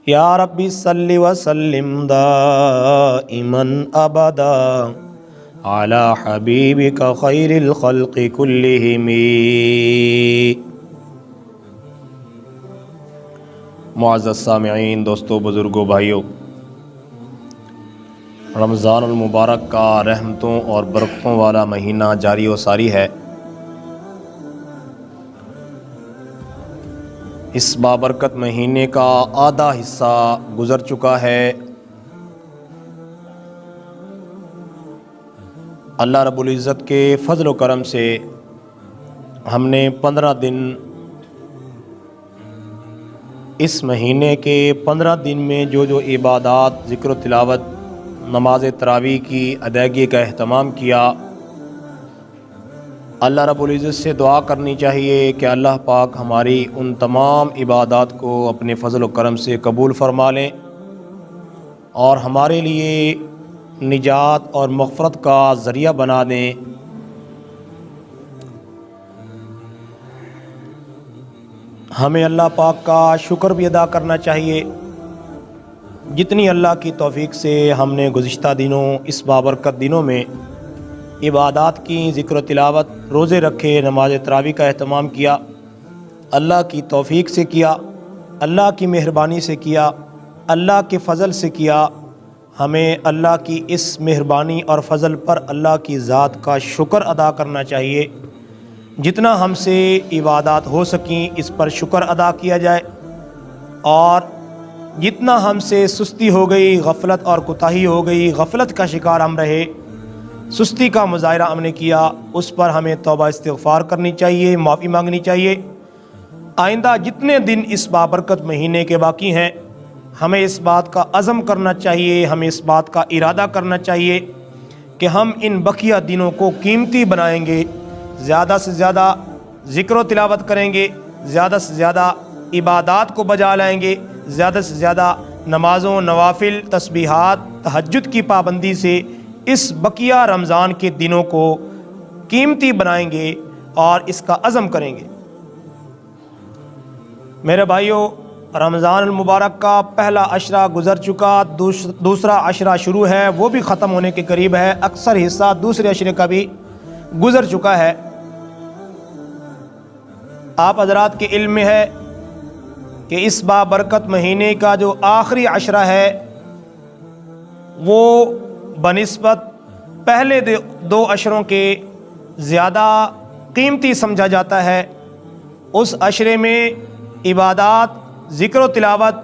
یا ربی صلی وسلم دائما ابدا علی حبیبک خیر الخلق کلہم۔ معزز سامعین، دوستو، بزرگوں، بھائیوں، رمضان المبارک کا رحمتوں اور برکتوں والا مہینہ جاری و ساری ہے۔ اس بابرکت مہینے کا آدھا حصہ گزر چکا ہے۔ اللہ رب العزت کے فضل و کرم سے ہم نے 15 دن، اس مہینے کے 15 دن میں جو عبادات، ذکر و تلاوت، نماز تراویح کی ادائیگی کا اہتمام کیا، اللہ رب العزت سے دعا کرنی چاہیے کہ اللہ پاک ہماری ان تمام عبادات کو اپنے فضل و کرم سے قبول فرما لیں اور ہمارے لیے نجات اور مغفرت کا ذریعہ بنا دیں۔ ہمیں اللہ پاک کا شکر بھی ادا کرنا چاہیے۔ جتنی اللہ کی توفیق سے ہم نے گزشتہ دنوں، اس بابرکت دنوں میں عبادات کی، ذکر و تلاوت، روزے رکھے، نماز تراویح کا اہتمام کیا، اللہ کی توفیق سے کیا، اللہ کی مہربانی سے کیا، اللہ کے فضل سے کیا۔ ہمیں اللہ کی اس مہربانی اور فضل پر اللہ کی ذات کا شکر ادا کرنا چاہیے۔ جتنا ہم سے عبادات ہو سکیں اس پر شکر ادا کیا جائے، اور جتنا ہم سے سستی ہو گئی، غفلت اور کوتاہی ہو گئی، غفلت کا شکار ہم رہے، سستی کا مظاہرہ ہم نے کیا، اس پر ہمیں توبہ استغفار کرنی چاہیے، معافی مانگنی چاہیے۔ آئندہ جتنے دن اس بابرکت مہینے کے باقی ہیں، ہمیں اس بات کا عزم کرنا چاہیے، ہمیں اس بات کا ارادہ کرنا چاہیے کہ ہم ان بقیہ دنوں کو قیمتی بنائیں گے، زیادہ سے زیادہ ذکر و تلاوت کریں گے، زیادہ سے زیادہ عبادات کو بجا لائیں گے، زیادہ سے زیادہ نمازوں، نوافل، تسبیحات، تہجد کی پابندی سے اس بقیہ رمضان کے دنوں کو قیمتی بنائیں گے اور اس کا عزم کریں گے۔ میرے بھائیوں، رمضان المبارک کا پہلا عشرہ گزر چکا، دوسرا عشرہ شروع ہے، وہ بھی ختم ہونے کے قریب ہے۔ اکثر حصہ دوسرے عشرے کا بھی گزر چکا ہے۔ آپ حضرات کے علم میں ہے کہ اس بابرکت مہینے کا جو آخری عشرہ ہے وہ بنسبت پہلے دو عشروں کے زیادہ قیمتی سمجھا جاتا ہے۔ اس عشرے میں عبادات، ذکر و تلاوت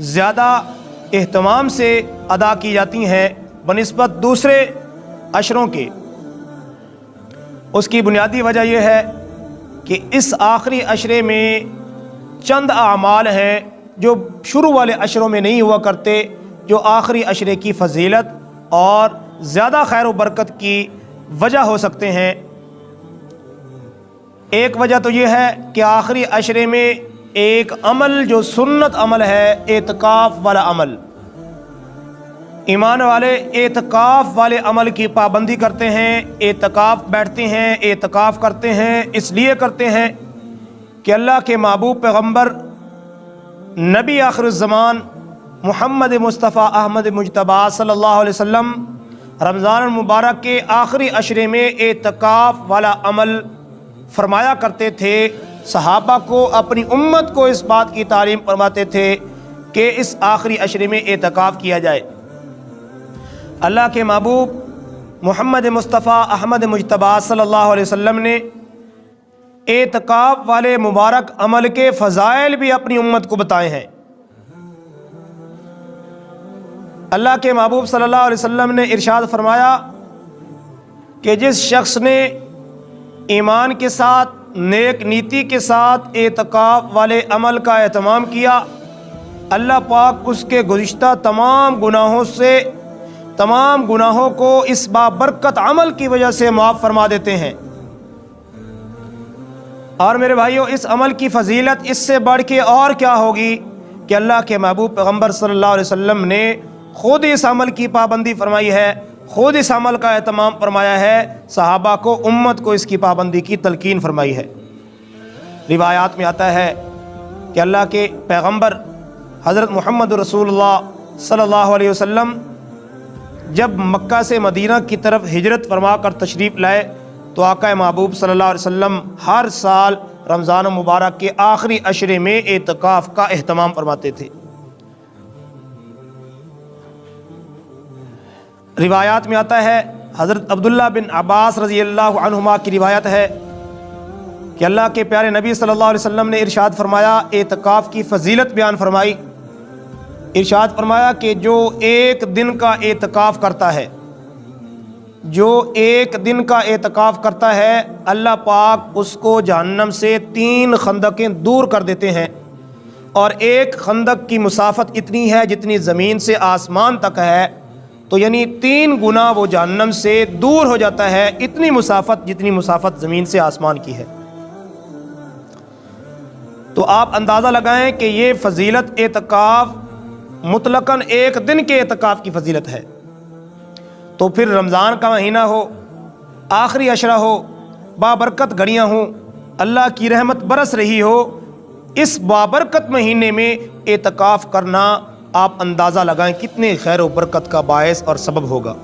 زیادہ اہتمام سے ادا کی جاتی ہیں بنسبت دوسرے عشروں کے۔ اس کی بنیادی وجہ یہ ہے کہ اس آخری عشرے میں چند اعمال ہیں جو شروع والے عشروں میں نہیں ہوا کرتے، جو آخری عشرے کی فضیلت اور زیادہ خیر و برکت کی وجہ ہو سکتے ہیں۔ ایک وجہ تو یہ ہے کہ آخری عشرے میں ایک عمل جو سنت عمل ہے، اعتکاف والا عمل، ایمان والے اعتکاف والے عمل کی پابندی کرتے ہیں، اعتکاف بیٹھتے ہیں، اعتکاف کرتے ہیں، اس لیے کرتے ہیں کہ اللہ کے محبوب پیغمبر نبی آخر الزمان محمد مصطفیٰ احمد مجتبیٰ صلی اللہ علیہ وسلم رمضان المبارک کے آخری عشرے میں اعتکاف والا عمل فرمایا کرتے تھے۔ صحابہ کو، اپنی امت کو اس بات کی تعلیم فرماتے تھے کہ اس آخری عشرے میں اعتکاف کیا جائے۔ اللہ کے محبوب محمد مصطفیٰ احمد مجتبیٰ صلی اللہ علیہ وسلم نے اعتکاف والے مبارک عمل کے فضائل بھی اپنی امت کو بتائے ہیں۔ اللہ کے محبوب صلی اللہ علیہ وسلم نے ارشاد فرمایا کہ جس شخص نے ایمان کے ساتھ، نیک نیتی کے ساتھ اعتکاف والے عمل کا اہتمام کیا، اللہ پاک اس کے گزشتہ تمام گناہوں کو اس بابرکت عمل کی وجہ سے معاف فرما دیتے ہیں۔ اور میرے بھائیوں، اس عمل کی فضیلت اس سے بڑھ کے اور کیا ہوگی کہ اللہ کے محبوب پیغمبر صلی اللہ علیہ وسلم نے خود اس عمل کی پابندی فرمائی ہے، خود اس عمل کا اہتمام فرمایا ہے، صحابہ کو، امت کو اس کی پابندی کی تلقین فرمائی ہے۔ روایات میں آتا ہے کہ اللہ کے پیغمبر حضرت محمد رسول اللہ صلی اللہ علیہ وسلم جب مکہ سے مدینہ کی طرف ہجرت فرما کر تشریف لائے تو آقا محبوب صلی اللہ علیہ وسلم ہر سال رمضان مبارک کے آخری عشرے میں اعتکاف کا اہتمام فرماتے تھے۔ روایات میں آتا ہے، حضرت عبداللہ بن عباس رضی اللہ عنہما کی روایت ہے کہ اللہ کے پیارے نبی صلی اللہ علیہ وسلم نے ارشاد فرمایا، اعتکاف کی فضیلت بیان فرمائی۔ ارشاد فرمایا کہ جو ایک دن کا اعتکاف کرتا ہے، جو ایک دن کا اعتکاف کرتا ہے، اللہ پاک اس کو جہنم سے 3 خندقیں دور کر دیتے ہیں، اور ایک خندق کی مسافت اتنی ہے جتنی زمین سے آسمان تک ہے، تو یعنی 3 گنا وہ جہنم سے دور ہو جاتا ہے، اتنی مسافت جتنی مسافت زمین سے آسمان کی ہے۔ تو آپ اندازہ لگائیں کہ یہ فضیلت اعتکاف مطلقاً ایک دن کے اعتکاف کی فضیلت ہے، تو پھر رمضان کا مہینہ ہو، آخری عشرہ ہو، بابرکت گھڑیاں ہوں، اللہ کی رحمت برس رہی ہو، اس بابرکت مہینے میں اعتکاف کرنا آپ اندازہ لگائیں کتنے خیر و برکت کا باعث اور سبب ہوگا۔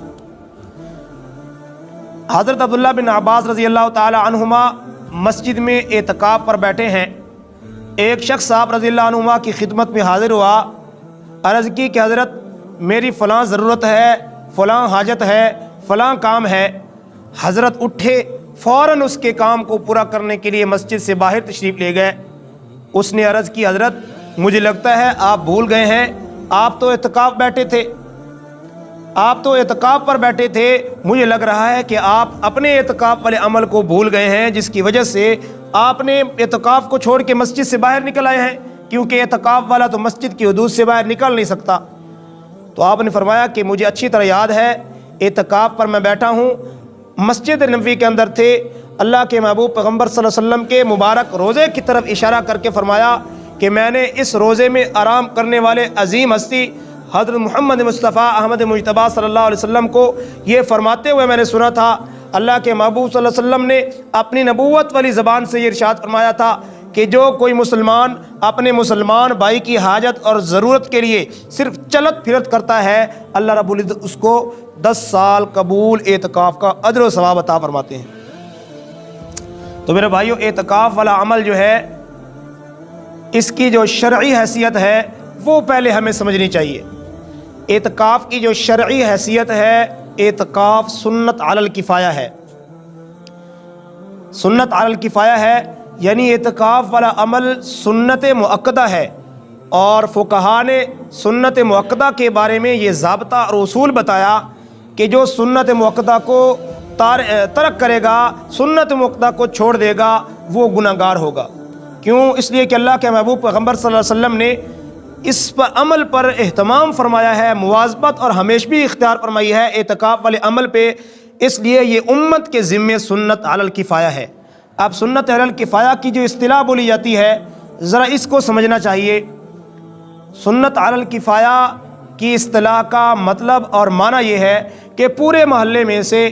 حضرت عبداللہ بن عباس رضی اللہ تعالی عنہما مسجد میں اعتکاف پر بیٹھے ہیں، ایک شخص صاحب رضی اللہ عنہما کی خدمت میں حاضر ہوا، عرض کی کہ حضرت میری فلاں ضرورت ہے، فلاں حاجت ہے، فلاں کام ہے۔ حضرت اٹھے، فوراً اس کے کام کو پورا کرنے کے لیے مسجد سے باہر تشریف لے گئے۔ اس نے عرض کی، حضرت مجھے لگتا ہے آپ بھول گئے ہیں، آپ تو اعتکاف بیٹھے تھے، آپ تو اعتکاف پر بیٹھے تھے، مجھے لگ رہا ہے کہ آپ اپنے اعتکاف والے عمل کو بھول گئے ہیں، جس کی وجہ سے آپ نے اعتکاف کو چھوڑ کے مسجد سے باہر نکل آئے ہیں، کیونکہ اعتکاف والا تو مسجد کی حدود سے باہر نکل نہیں سکتا۔ تو آپ نے فرمایا کہ مجھے اچھی طرح یاد ہے، اعتکاف پر میں بیٹھا ہوں، مسجد نبوی کے اندر تھے، اللہ کے محبوب پیغمبر صلی اللہ علیہ وسلم کے مبارک روزے کی طرف اشارہ کر کے فرمایا کہ میں نے اس روزے میں آرام کرنے والے عظیم ہستی حضرت محمد مصطفیٰ احمد مجتبیٰ صلی اللہ علیہ وسلم کو یہ فرماتے ہوئے میں نے سنا تھا۔ اللہ کے محبوب صلی اللہ علیہ وسلم نے اپنی نبوت والی زبان سے یہ ارشاد فرمایا تھا کہ جو کوئی مسلمان اپنے مسلمان بھائی کی حاجت اور ضرورت کے لیے صرف چلت پھرت کرتا ہے، اللہ رب العزت اس کو 10 سال قبول اعتکاف کا اجر و ثواب عطا فرماتے ہیں۔ تو میرے بھائیو، اعتکاف والا عمل جو ہے، اس کی جو شرعی حیثیت ہے وہ پہلے ہمیں سمجھنی چاہیے۔ اعتکاف کی جو شرعی حیثیت ہے، اعتکاف سنت علی الکفایہ ہے، سنت علی الکفایہ ہے، یعنی اعتکاف والا عمل سنت مؤکدہ ہے، اور فقہا نے سنت مؤکدہ کے بارے میں یہ ضابطہ اور اصول بتایا کہ جو سنت مؤکدہ کو ترک کرے گا، سنت مؤکدہ کو چھوڑ دے گا، وہ گناہ گار ہوگا۔ کیوں؟ اس لیے کہ اللہ کے محبوب پیغمبر صلی اللہ علیہ وسلم نے اس پر عمل پر اہتمام فرمایا ہے، مواظبت اور ہمیشگی اختیار فرمائی ہے اعتکاف والے عمل پہ، اس لیے یہ امت کے ذمے سنت علی الکفایہ ہے۔ اب سنت علی الکفایہ کی جو اصطلاح بولی جاتی ہے، ذرا اس کو سمجھنا چاہیے۔ سنت علی الکفایہ کی اصطلاح کا مطلب اور معنی یہ ہے کہ پورے محلے میں سے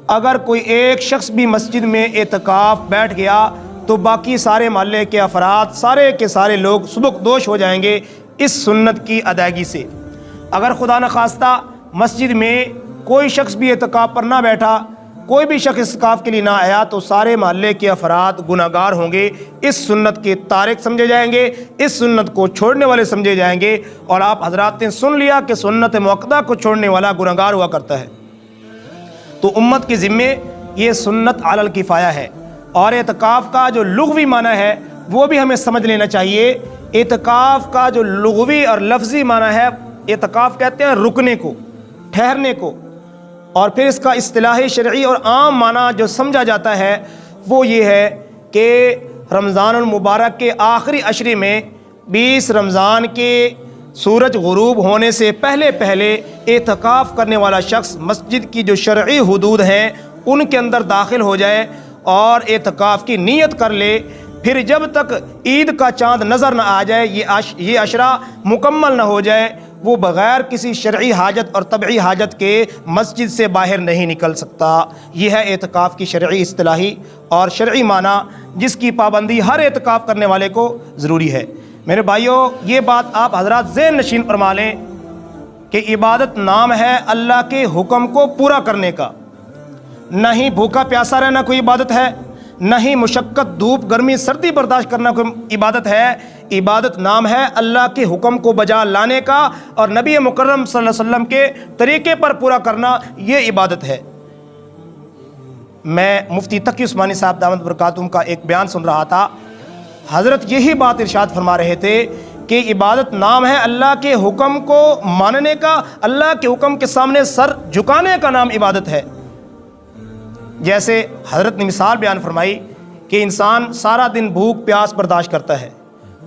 اگر کوئی ایک شخص بھی مسجد میں اعتکاف بیٹھ گیا تو باقی سارے محلے کے افراد، سارے کے سارے لوگ سبکدوش ہو جائیں گے اس سنت کی ادائیگی سے۔ اگر خدا نخواستہ مسجد میں کوئی شخص بھی اعتکاف پر نہ بیٹھا، کوئی بھی شخص اعتکاف کے لیے نہ آیا، تو سارے محلے کے افراد گناہ گار ہوں گے، اس سنت کے تارک سمجھے جائیں گے، اس سنت کو چھوڑنے والے سمجھے جائیں گے، اور آپ حضرات نے سن لیا کہ سنت مؤکدہ کو چھوڑنے والا گناہ گار ہوا کرتا ہے۔ تو امت کے ذمے یہ سنت علی الکفایہ ہے۔ اور اعتکاف کا جو لغوی معنی ہے وہ بھی ہمیں سمجھ لینا چاہیے۔ اعتکاف کا جو لغوی اور لفظی معنی ہے، اعتکاف کہتے ہیں رکنے کو، ٹھہرنے کو، اور پھر اس کا اصطلاحی شرعی اور عام معنی جو سمجھا جاتا ہے وہ یہ ہے کہ رمضان المبارک کے آخری عشرے میں 20 رمضان کے سورج غروب ہونے سے پہلے اعتکاف کرنے والا شخص مسجد کی جو شرعی حدود ہیں ان کے اندر داخل ہو جائے اور اعتکاف کی نیت کر لے، پھر جب تک عید کا چاند نظر نہ آ جائے، یہ عشرہ مکمل نہ ہو جائے، وہ بغیر کسی شرعی حاجت اور طبعی حاجت کے مسجد سے باہر نہیں نکل سکتا۔ یہ ہے اعتکاف کی شرعی اصطلاحی اور شرعی معنی، جس کی پابندی ہر اعتکاف کرنے والے کو ضروری ہے۔ میرے بھائیوں یہ بات آپ حضرات ذہن نشین فرما لیں کہ عبادت نام ہے اللہ کے حکم کو پورا کرنے کا. نہ ہی بھوکا پیاسا رہنا کوئی عبادت ہے، نہ ہی مشقت دھوپ گرمی سردی برداشت کرنا کوئی عبادت ہے. عبادت نام ہے اللہ کے حکم کو بجا لانے کا اور نبی مکرم صلی اللہ علیہ وسلم کے طریقے پر پورا کرنا، یہ عبادت ہے. میں مفتی تقی عثمانی صاحب دامت برکاتہم کا ایک بیان سن رہا تھا. حضرت یہی بات ارشاد فرما رہے تھے کہ عبادت نام ہے اللہ کے حکم کو ماننے کا، اللہ کے حکم کے سامنے سر جھکانے کا نام عبادت ہے. جیسے حضرت نے مثال بیان فرمائی کہ انسان سارا دن بھوک پیاس برداشت کرتا ہے،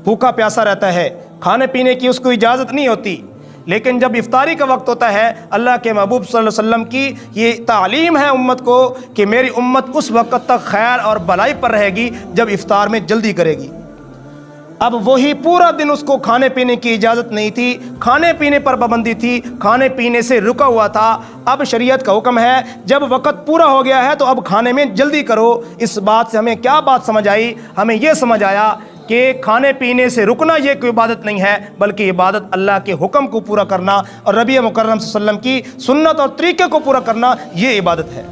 بھوکا پیاسا رہتا ہے، کھانے پینے کی اس کو اجازت نہیں ہوتی، لیکن جب افطاری کا وقت ہوتا ہے اللہ کے محبوب صلی اللہ علیہ وسلم کی یہ تعلیم ہے امت کو کہ میری امت اس وقت تک خیر اور بھلائی پر رہے گی جب افطار میں جلدی کرے گی. اب وہی پورا دن اس کو کھانے پینے کی اجازت نہیں تھی، کھانے پینے پر پابندی تھی، کھانے پینے سے رکا ہوا تھا. اب شریعت کا حکم ہے جب وقت پورا ہو گیا ہے تو اب کھانے میں جلدی کرو. اس بات سے ہمیں کیا بات سمجھ آئی؟ ہمیں یہ سمجھ آیا کہ کھانے پینے سے رکنا یہ کوئی عبادت نہیں ہے، بلکہ عبادت اللہ کے حکم کو پورا کرنا اور نبی مکرم صلی اللہ علیہ وسلم کی سنت اور طریقے کو پورا کرنا یہ عبادت ہے.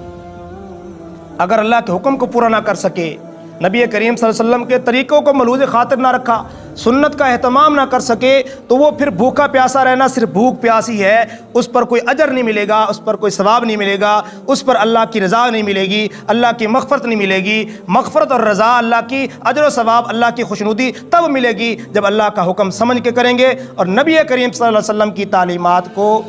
اگر اللہ کے حکم کو پورا نہ کر سکے، نبی کریم صلی اللہ علیہ وسلم کے طریقوں کو ملحوظ خاطر نہ رکھا، سنت کا اہتمام نہ کر سکے، تو وہ پھر بھوکا پیاسا رہنا صرف بھوک پیاسی ہے. اس پر کوئی اجر نہیں ملے گا، اس پر کوئی ثواب نہیں ملے گا، اس پر اللہ کی رضا نہیں ملے گی، اللہ کی مغفرت نہیں ملے گی. مغفرت اور رضا، اللہ کی اجر و ثواب، اللہ کی خوشنودی تب ملے گی جب اللہ کا حکم سمجھ کے کریں گے اور نبی کریم صلی اللہ علیہ وسلم کی تعلیمات کو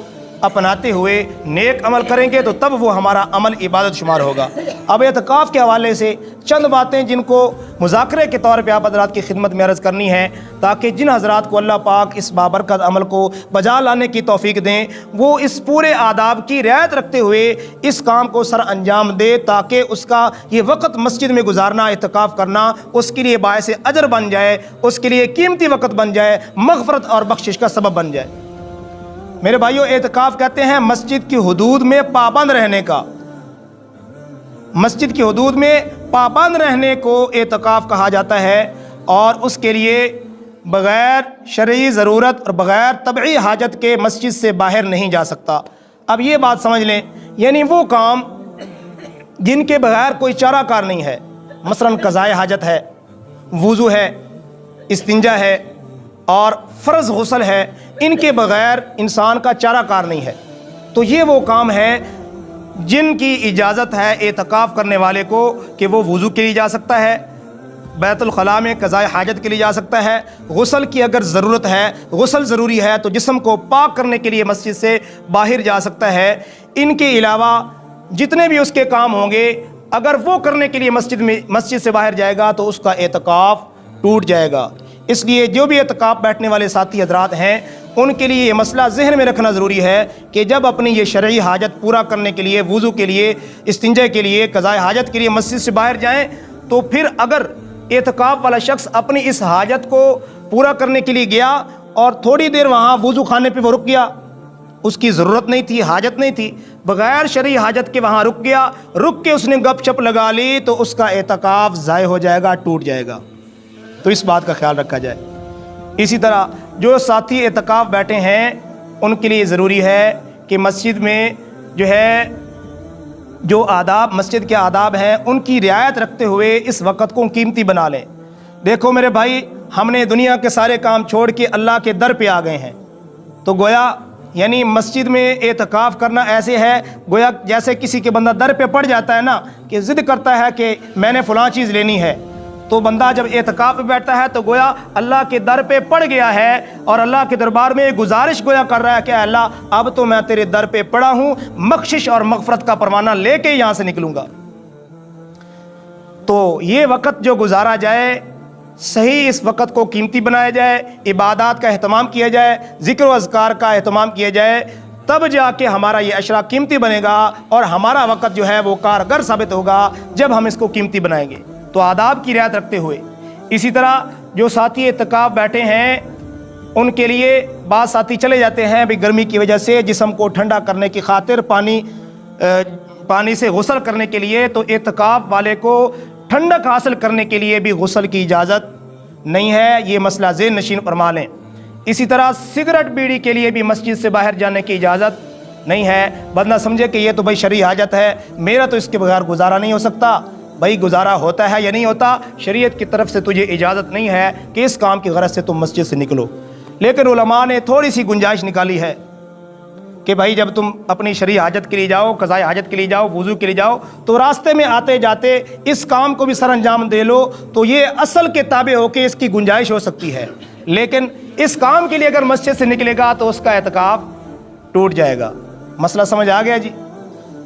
اپناتے ہوئے نیک عمل کریں گے تو تب وہ ہمارا عمل عبادت شمار ہوگا. اب اعتکاف کے حوالے سے چند باتیں جن کو مذاکرے کے طور پہ آپ حضرات کی خدمت میں عرض کرنی ہے تاکہ جن حضرات کو اللہ پاک اس بابرکت عمل کو بجا لانے کی توفیق دیں وہ اس پورے آداب کی رعایت رکھتے ہوئے اس کام کو سر انجام دے تاکہ اس کا یہ وقت مسجد میں گزارنا، اعتکاف کرنا اس کے لیے باعث اجر بن جائے، اس کے لیے قیمتی وقت بن جائے، مغفرت اور بخشش کا سبب بن جائے. میرے بھائیوں اعتکاف کہتے ہیں مسجد کی حدود میں پابند رہنے کا. مسجد کی حدود میں پابند رہنے کو اعتکاف کہا جاتا ہے اور اس کے لیے بغیر شرعی ضرورت اور بغیر طبعی حاجت کے مسجد سے باہر نہیں جا سکتا. اب یہ بات سمجھ لیں، یعنی وہ کام جن کے بغیر کوئی چارہ کار نہیں ہے، مثلا قضاء حاجت ہے، وضو ہے، استنجا ہے اور فرض غسل ہے، ان کے بغیر انسان کا چارہ کار نہیں ہے. تو یہ وہ کام ہے جن کی اجازت ہے اعتکاف کرنے والے کو کہ وہ وضو کے لیے جا سکتا ہے، بیت الخلاء میں قضاء حاجت کے لیے جا سکتا ہے، غسل کی اگر ضرورت ہے، غسل ضروری ہے تو جسم کو پاک کرنے کے لیے مسجد سے باہر جا سکتا ہے. ان کے علاوہ جتنے بھی اس کے کام ہوں گے اگر وہ کرنے کے لیے مسجد سے باہر جائے گا تو اس کا اعتکاف ٹوٹ جائے گا. اس لیے جو بھی اعتکاف بیٹھنے والے ساتھی حضرات ہیں ان کے لیے یہ مسئلہ ذہن میں رکھنا ضروری ہے کہ جب اپنی یہ شرعی حاجت پورا کرنے کے لیے، وضو کے لیے، استنجا کے لیے، قضاء حاجت کے لیے مسجد سے باہر جائیں تو پھر اگر اعتکاف والا شخص اپنی اس حاجت کو پورا کرنے کے لیے گیا اور تھوڑی دیر وہاں وضو خانے پہ وہ رک گیا، اس کی ضرورت نہیں تھی، حاجت نہیں تھی، بغیر شرعی حاجت کے وہاں رک گیا، رک کے اس نے گپ شپ لگا لی تو اس کا اعتکاف ضائع ہو جائے گا، ٹوٹ جائے گا. تو اس بات کا خیال رکھا جائے. اسی طرح جو ساتھی اعتکاف بیٹھے ہیں ان کے لیے ضروری ہے کہ مسجد میں جو ہے جو آداب مسجد کے آداب ہیں ان کی رعایت رکھتے ہوئے اس وقت کو قیمتی بنا لیں. دیکھو میرے بھائی، ہم نے دنیا کے سارے کام چھوڑ کے اللہ کے در پہ آ گئے ہیں تو گویا یعنی مسجد میں اعتکاف کرنا ایسے ہے گویا جیسے کسی کے بندہ در پہ پڑ جاتا ہے نا کہ ضد کرتا ہے کہ میں نے فلاں چیز لینی ہے، تو بندہ جب اعتکاف پہ بیٹھتا ہے تو گویا اللہ کے در پہ پڑ گیا ہے اور اللہ کے دربار میں گزارش گویا کر رہا ہے کہ اللہ اب تو میں تیرے در پہ پڑا ہوں، بخشش اور مغفرت کا پروانہ لے کے یہاں سے نکلوں گا. تو یہ وقت جو گزارا جائے صحیح اس وقت کو قیمتی بنایا جائے، عبادات کا اہتمام کیا جائے، ذکر و اذکار کا اہتمام کیا جائے، تب جا کے ہمارا یہ اشرا قیمتی بنے گا اور ہمارا وقت جو ہے وہ کارگر ثابت ہوگا جب ہم اس کو قیمتی بنائیں گے. تو آداب کی رعایت رکھتے ہوئے. اسی طرح جو ساتھی اعتکاف بیٹھے ہیں ان کے لیے بعض ساتھی چلے جاتے ہیں بھی گرمی کی وجہ سے جسم کو ٹھنڈا کرنے کی خاطر پانی سے غسل کرنے کے لیے، تو اعتکاف والے کو ٹھنڈک حاصل کرنے کے لیے بھی غسل کی اجازت نہیں ہے، یہ مسئلہ ذہن نشین فرما لیں۔ اسی طرح سگریٹ بیڑی کے لیے بھی مسجد سے باہر جانے کی اجازت نہیں ہے، بندہ سمجھے کہ یہ تو بھائی شرعی حاجت ہے، میرا تو اس کے بغیر گزارا نہیں ہو سکتا۔ بھائی گزارا ہوتا ہے یا نہیں ہوتا، شریعت کی طرف سے تجھے اجازت نہیں ہے کہ اس کام کی غرض سے تم مسجد سے نکلو، لیکن علماء نے تھوڑی سی گنجائش نکالی ہے کہ بھائی جب تم اپنی شرعی حاجت کے لیے جاؤ، قضاء حاجت کے لیے جاؤ، وضو کے لیے جاؤ، تو راستے میں آتے جاتے اس کام کو بھی سر انجام دے لو، تو یہ اصل کے تابع ہو کے اس کی گنجائش ہو سکتی ہے۔ لیکن اس کام کے لیے اگر مسجد سے نکلے گا تو اس کا اعتکاف ٹوٹ جائے گا۔ مسئلہ سمجھ آ گیا جی؟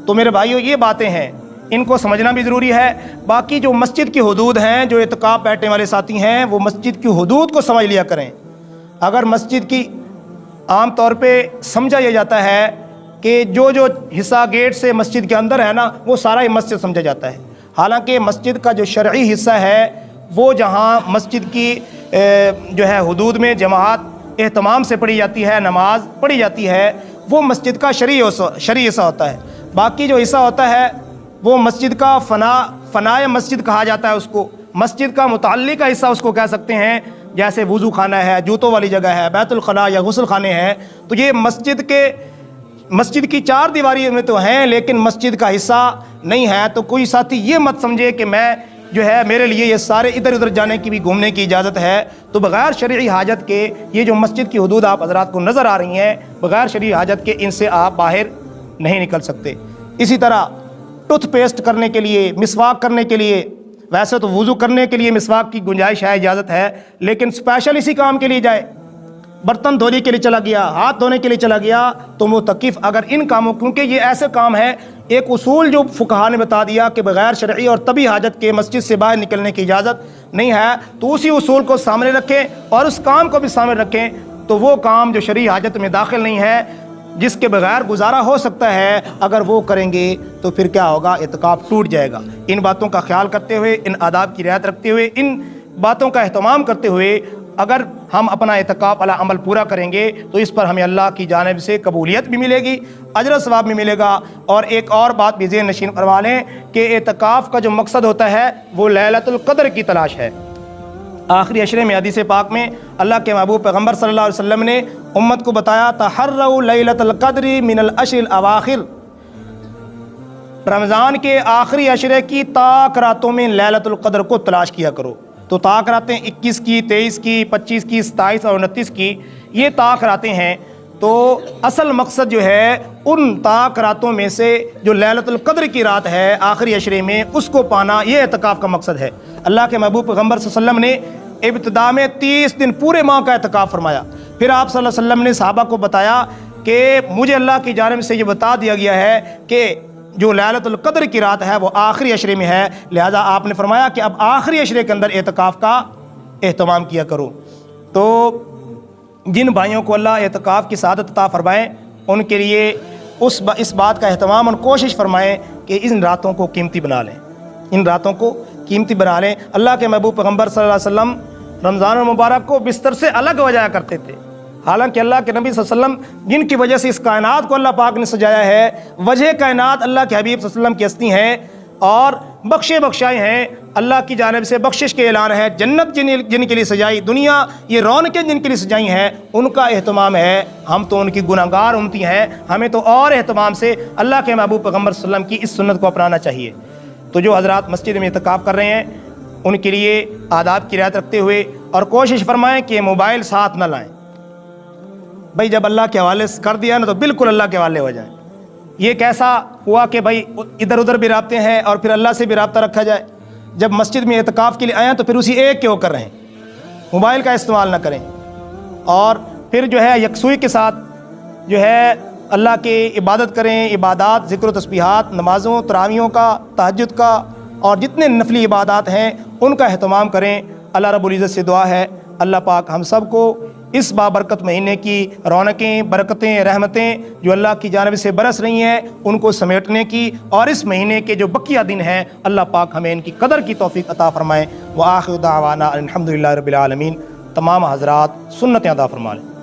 تو میرے بھائیو یہ باتیں ہیں، ان کو سمجھنا بھی ضروری ہے۔ باقی جو مسجد کی حدود ہیں، جو اعتکاف بیٹھنے والے ساتھی ہیں، وہ مسجد کی حدود کو سمجھ لیا کریں۔ اگر مسجد کی عام طور پہ سمجھا یہ جاتا ہے کہ جو حصہ گیٹ سے مسجد کے اندر ہے نا، وہ سارا ہی مسجد سمجھا جاتا ہے، حالانکہ مسجد کا جو شرعی حصہ ہے وہ جہاں مسجد کی جو ہے حدود میں جماعت اہتمام سے پڑھی جاتی ہے، نماز پڑھی جاتی ہے، وہ مسجد کا شرعی حصہ ہوتا ہے۔ باقی جو حصہ ہوتا ہے وہ مسجد کا فنائے مسجد کہا جاتا ہے، اس کو مسجد کا متعلقہ حصہ اس کو کہہ سکتے ہیں، جیسے وضو خانہ ہے، جوتوں والی جگہ ہے، بیت الخلاء یا غسل خانے ہیں، تو یہ مسجد کی چار دیواری میں تو ہیں لیکن مسجد کا حصہ نہیں ہے۔ تو کوئی ساتھی یہ مت سمجھے کہ میں جو ہے میرے لیے یہ سارے ادھر ادھر جانے کی بھی گھومنے کی اجازت ہے، تو بغیر شرعی حاجت کے یہ جو مسجد کی حدود آپ حضرات کو نظر آ رہی ہیں، بغیر شرعی حاجت کے ان سے آپ باہر نہیں نکل سکتے۔ اسی طرح ٹوتھ پیسٹ کرنے کے لیے، مسواک کرنے کے لیے، ویسے تو وضو کرنے کے لیے مسواک کی گنجائش ہے، اجازت ہے، لیکن اسپیشل اسی کام کے لیے جائے، برتن دھونے کے لیے چلا گیا، ہاتھ دھونے کے لیے چلا گیا، تو متکف اگر ان کاموں، کیونکہ یہ ایسے کام ہے، ایک اصول جو فقہا نے بتا دیا کہ بغیر شرعی اور طبی حاجت کے مسجد سے باہر نکلنے کی اجازت نہیں ہے، تو اسی اصول کو سامنے رکھیں اور اس کام کو بھی سامنے رکھیں، تو وہ کام جو شرعی حاجت میں داخل نہیں ہے، جس کے بغیر گزارا ہو سکتا ہے، اگر وہ کریں گے تو پھر کیا ہوگا؟ اعتکاف ٹوٹ جائے گا۔ ان باتوں کا خیال کرتے ہوئے، ان آداب کی رعایت رکھتے ہوئے، ان باتوں کا اہتمام کرتے ہوئے اگر ہم اپنا اعتکاف علی عمل پورا کریں گے تو اس پر ہمیں اللہ کی جانب سے قبولیت بھی ملے گی، اجر و ثواب بھی ملے گا۔ اور ایک اور بات بھی ذہن نشین فرما لیں کہ اعتکاف کا جو مقصد ہوتا ہے وہ لیلۃ القدر کی تلاش ہے۔ آخری عشرے میں حدیث پاک میں اللہ کے محبوب پیغمبر صلی اللہ علیہ وسلم نے امت کو بتایا، تحروا لیلۃ القدر من العشر الاواخر، رمضان کے آخری عشرے کی طاق راتوں میں لیلۃ القدر کو تلاش کیا کرو۔ تو طاق راتیں 21 کی، 23 کی، 25 کی، 27 اور 29 کی، یہ طاق راتیں ہیں۔ تو اصل مقصد جو ہے ان طاق راتوں میں سے جو لیلۃ القدر کی رات ہے آخری عشرے میں، اس کو پانا، یہ اعتکاف کا مقصد ہے۔ اللہ کے محبوب پیغمبر صلی اللہ علیہ وسلم نے ابتدا میں 30 دن پورے ماہ کا اعتکاف فرمایا، پھر آپ صلی اللہ علیہ وسلم نے صحابہ کو بتایا کہ مجھے اللہ کی جانب سے یہ بتا دیا گیا ہے کہ جو لیلۃ القدر کی رات ہے وہ آخری عشرے میں ہے، لہذا آپ نے فرمایا کہ اب آخری عشرے کے اندر اعتکاف کا اہتمام کیا کرو۔ تو جن بھائیوں کو اللہ اعتکاف کی سعادت عطا فرمائے ان کے لیے اس بات کا اہتمام اور کوشش فرمائیں کہ ان راتوں کو قیمتی بنا لیں، ان راتوں کو قیمتی بنا لیں۔ اللہ کے محبوب پیغمبر صلی اللہ علیہ وسلم رمضان المبارک کو بستر سے الگ ہو جایا کرتے تھے، حالانکہ اللہ کے نبی صلی اللہ علیہ وسلم جن کی وجہ سے اس کائنات کو اللہ پاک نے سجایا ہے، وجہ کائنات اللہ کے حبیب صلی اللہ علیہ وسلم کی ہستی ہیں اور بخشے بخشائے ہیں، اللہ کی جانب سے بخشش کے اعلان ہے، جنت جن کے لیے سجائی، دنیا یہ رونقیں جن کے لیے سجائی ہیں، ان کا اہتمام ہے۔ ہم تو ان کی گناہگار امتی ہیں، ہمیں تو اور اہتمام سے اللہ کے محبوب پیغمبر صلی اللہ علیہ وسلم کی اس سنت کو اپنانا چاہیے۔ تو جو حضرات مسجد میں اعتکاف کر رہے ہیں ان کے لیے آداب کی رعایت رکھتے ہوئے اور کوشش فرمائیں کہ موبائل ساتھ نہ لائیں۔ بھائی جب اللہ کے حوالے کر دیا نا تو بالکل اللہ کے حوالے ہو جائیں۔ یہ کیسا ہوا کہ بھائی ادھر ادھر بھی رابطے ہیں اور پھر اللہ سے بھی رابطہ رکھا جائے؟ جب مسجد میں اعتکاف کے لیے آئیں تو پھر اسی ایک کے ہو کر رہیں، موبائل کا استعمال نہ کریں، اور پھر جو ہے یکسوئی کے ساتھ جو ہے اللہ کی عبادت کریں، عبادات، ذکر و تسبیحات، نمازوں، تراویحوں کا، تہجد کا اور جتنے نفلی عبادات ہیں ان کا اہتمام کریں۔ اللہ رب العزت سے دعا ہے اللہ پاک ہم سب کو اس بابرکت مہینے کی رونقیں، برکتیں، رحمتیں جو اللہ کی جانب سے برس رہی ہیں ان کو سمیٹنے کی، اور اس مہینے کے جو بقیہ دن ہیں اللہ پاک ہمیں ان کی قدر کی توفیق عطا فرمائے۔ وآخر دعوانا الحمدللہ رب العالمین۔ تمام حضرات سنتیں ادا فرما لیں۔